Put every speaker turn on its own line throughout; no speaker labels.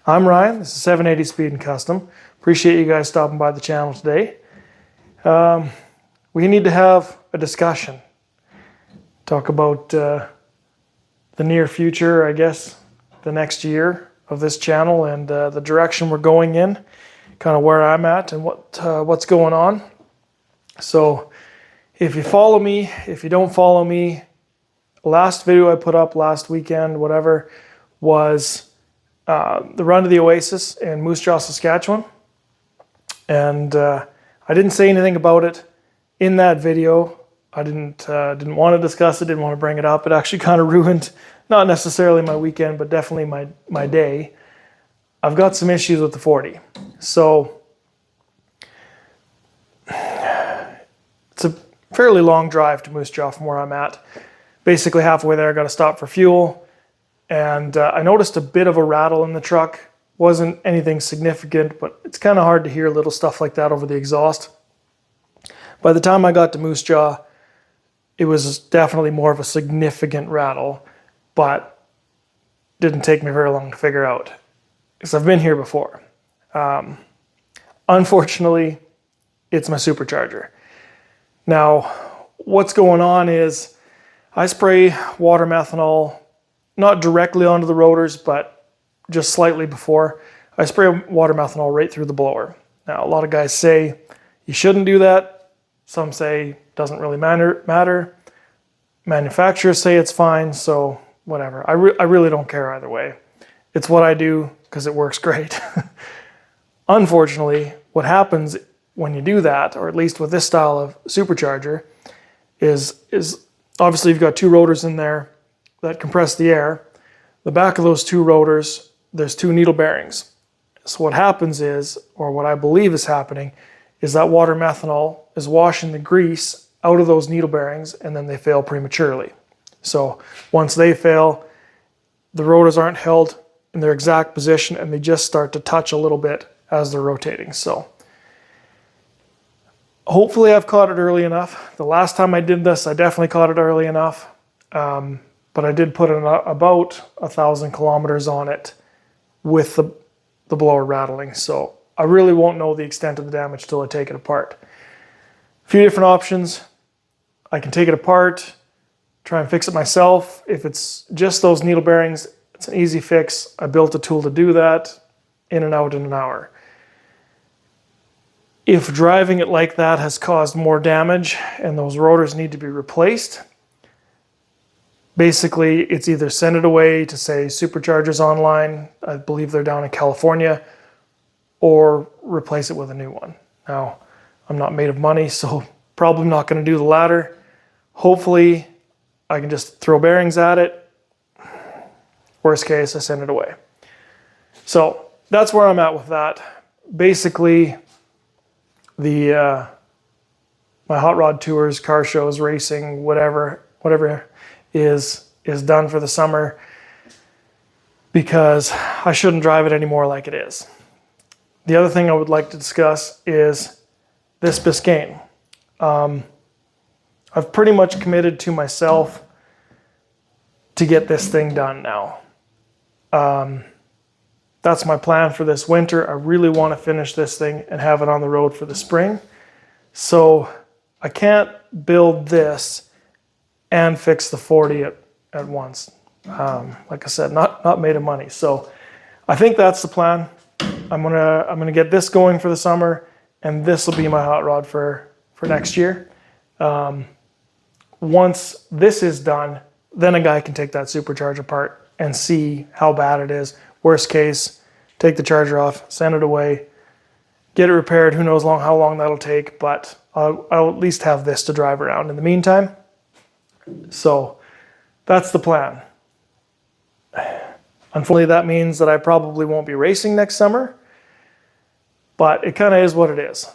I'm Ryan, this is 780 Speed and Custom. Appreciate you guys stopping by the channel today. We need to have a discussion. Talk about the near future, I guess, the next year of this channel and the direction we're going in, kind of where I'm at and what's going on. So if you follow me, if you don't follow me, last video I put up last weekend, whatever, was the run to the Oasis in Moose Jaw, Saskatchewan. And I didn't say anything about it in that video. I didn't want to discuss it, didn't want to bring it up. It actually kind of ruined, not necessarily my weekend, but definitely my day. I've got some issues with the 40. So it's a fairly long drive to Moose Jaw from where I'm at. Basically halfway there, I got to stop for fuel. And I noticed a bit of a rattle in the truck. Wasn't anything significant, but it's kind of hard to hear little stuff like that over the exhaust. By the time I got to Moose Jaw, it was definitely more of a significant rattle, but didn't take me very long to figure out because I've been here before. Unfortunately, it's my supercharger. Now, what's going on is I spray water methanol, not directly onto the rotors, but just slightly before. I spray water methanol right through the blower. Now, a lot of guys say you shouldn't do that. Some say it doesn't really matter. Manufacturers say it's fine, so whatever. I really don't care either way. It's what I do because it works great. Unfortunately, what happens when you do that, or at least with this style of supercharger, is obviously you've got two rotors in there that compress the air. The back of those two rotors, there's two needle bearings. So what happens is, or what I believe is happening, is that water methanol is washing the grease out of those needle bearings and then they fail prematurely. So once they fail, the rotors aren't held in their exact position and they just start to touch a little bit as they're rotating. So hopefully I've caught it early enough. The last time I did this, I definitely caught it early enough. But I did put about 1,000 kilometers on it with the blower rattling. So I really won't know the extent of the damage till I take it apart. A few different options. I can take it apart, try and fix it myself. If it's just those needle bearings, it's an easy fix. I built a tool to do that, in and out in an hour. If driving it like that has caused more damage and those rotors need to be replaced, basically, it's either send it away to, say, Superchargers online, I believe they're down in California, or replace it with a new one. Now, I'm not made of money, so probably not going to do the latter. Hopefully, I can just throw bearings at it. Worst case, I send it away. So that's where I'm at with that. Basically, my hot rod tours, car shows, racing, whatever is done for the summer because I shouldn't drive it anymore like it is. The other thing I would like to discuss is this Biscayne. I've pretty much committed to myself to get this thing done now. That's my plan for this winter. I really want to finish this thing and have it on the road for the spring. So I can't build this and fix the 40 at once. Like I said, not made of money. So I think that's the plan. I'm gonna get this going for the summer, and this will be my hot rod for next year. Once this is done, then a guy can take that supercharger apart and see how bad it is. Worst case, take the charger off, send it away, get it repaired. Who knows how long that'll take, but I'll at least have this to drive around in the meantime. So that's the plan. Unfortunately, that means that I probably won't be racing next summer, but it kind of is what it is.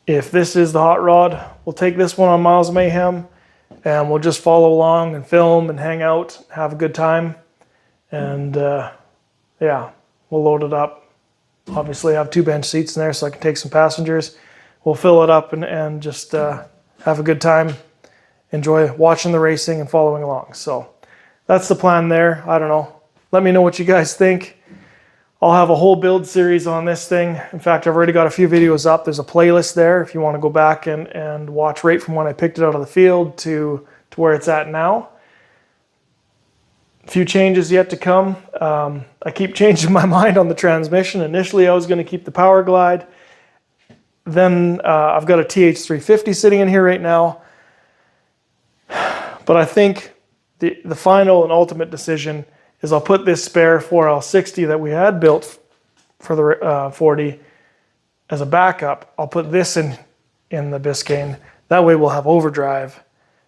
If this is the hot rod, we'll take this one on Miles of Mayhem and we'll just follow along and film and hang out, have a good time. And yeah, we'll load it up. Obviously I have 2 bench seats in there so I can take some passengers. We'll fill it up and just have a good time. Enjoy watching the racing and following along. So that's the plan there. I don't know. Let me know what you guys think. I'll have a whole build series on this thing. In fact, I've already got a few videos up. There's a playlist there if you want to go back and watch right from when I picked it out of the field to where it's at now. A few changes yet to come. I keep changing my mind on the transmission. Initially, I was going to keep the Power Glide. Then I've got a TH350 sitting in here right now. But I think the final and ultimate decision is I'll put this spare 4L60 that we had built for the 40 as a backup. I'll put this in the Biscayne. That way we'll have overdrive.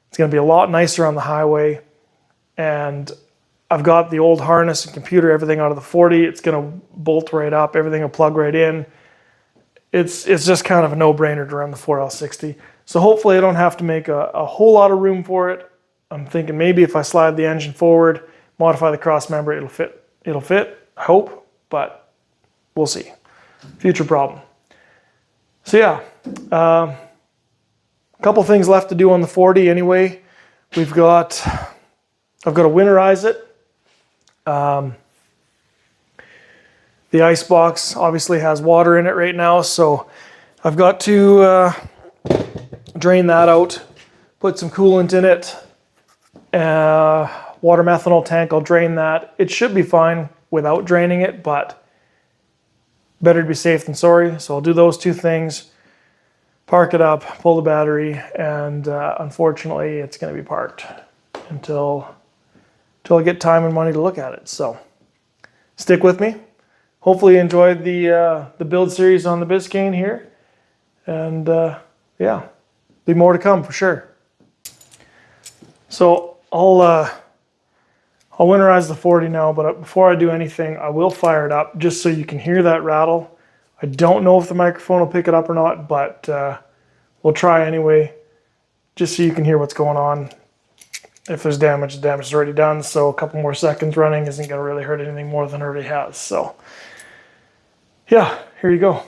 It's going to be a lot nicer on the highway. And I've got the old harness and computer, everything out of the 40. It's going to bolt right up. Everything will plug right in. It's just kind of a no-brainer to run the 4L60. So hopefully I don't have to make a whole lot of room for it. I'm thinking maybe if I slide the engine forward, modify the cross member, it'll fit, I hope, but we'll see. Future problem. So yeah, a couple things left to do on the 40 anyway. I've got to winterize it. The ice box obviously has water in it right now, so I've got to drain that out, put some coolant in it. Water methanol tank, I'll drain that. It should be fine without draining it, but better to be safe than sorry. So I'll do those two things, park it up, pull the battery, and unfortunately it's going to be parked until I get time and money to look at it. So stick with me. Hopefully you enjoyed the build series on the Biscayne here. And yeah, be more to come for sure. So I'll winterize the 40 now, but before I do anything, I will fire it up just so you can hear that rattle. I don't know if the microphone will pick it up or not, but we'll try anyway, just so you can hear what's going on. If there's damage, the damage is already done, so a couple more seconds running isn't going to really hurt anything more than it already has. So yeah, here you go.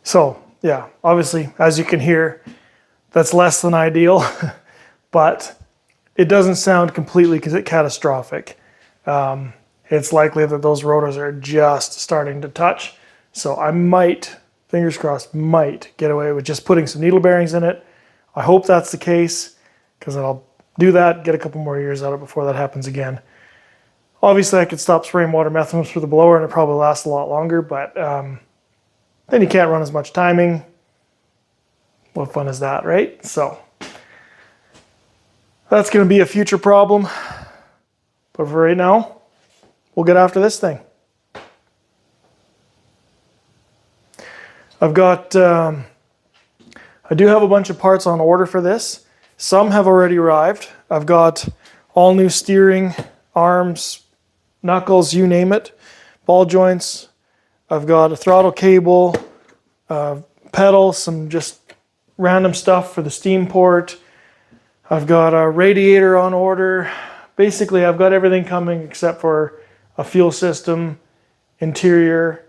So yeah, obviously, as you can hear, that's less than ideal, but it doesn't sound completely catastrophic. It's likely that those rotors are just starting to touch. So I might, fingers crossed, might get away with just putting some needle bearings in it. I hope that's the case, because I'll do that, get a couple more years out of it before that happens again. Obviously, I could stop spraying water methanol through the blower and it probably lasts a lot longer, but then you can't run as much timing. What fun is that, right? So that's going to be a future problem. But for right now, we'll get after this thing. I've got, I do have a bunch of parts on order for this. Some have already arrived. I've got all new steering, arms, knuckles, you name it, ball joints. I've got a throttle cable, pedal, some just random stuff for the steam port. I've got a radiator on order. Basically, I've got everything coming except for a fuel system, interior,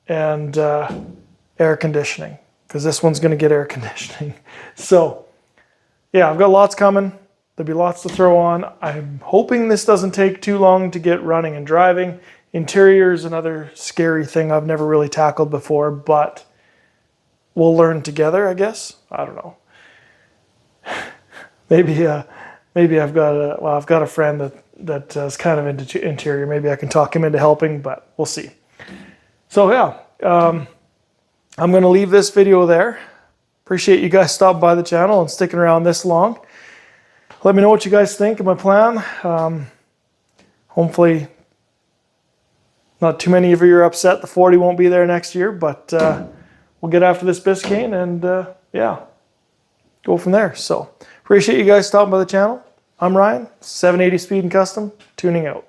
and air conditioning, because this one's going to get air conditioning. So yeah, I've got lots coming. There'll be lots to throw on. I'm hoping this doesn't take too long to get running and driving. Interior is another scary thing I've never really tackled before, but we'll learn together, I guess. I don't know. Maybe I've got a friend that is kind of into interior. Maybe I can talk him into helping, but we'll see. So yeah, I'm going to leave this video there. Appreciate you guys stopping by the channel and sticking around this long. Let me know what you guys think of my plan. Hopefully not too many of you are upset the 40 won't be there next year, but we'll get after this Biscayne and yeah, go from there. So appreciate you guys stopping by the channel. I'm Ryan, 780 Speed and Custom, tuning out.